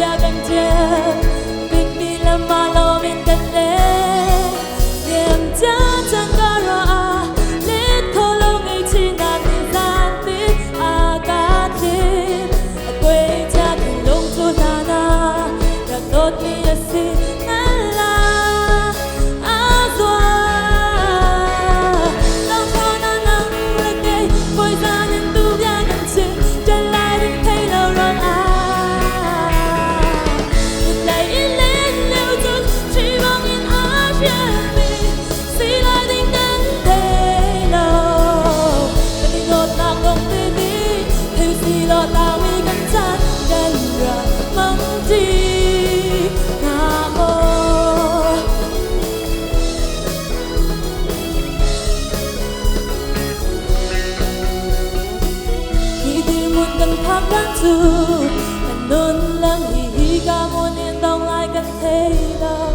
bia gần chờ biết đi làm mà lo bên cạnh lẽ niềm cha chẳng có rõ lết khô lâu ngày chỉ là thời gian biết cả thêm quê cha thì lung thu ta na đã tốt đi là xin tu and nun lang hihiga mo nên dong lại gần thế đâu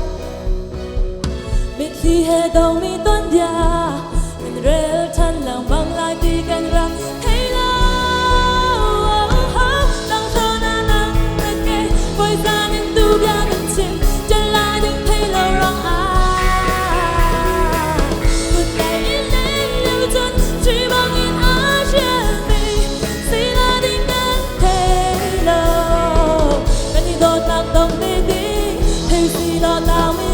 biết khi hè đâu mi tuân dia nên rêu thân lòng băng lại đi gần ra thấy lâu đang cho na nắng kề vội ra nên tu bia gần chừng chân lại đừng thấy lâu rong cuộc đời lên lưu chân chỉ bằng in á chuyện mình xin là đi đông đi đi thì gì đó tao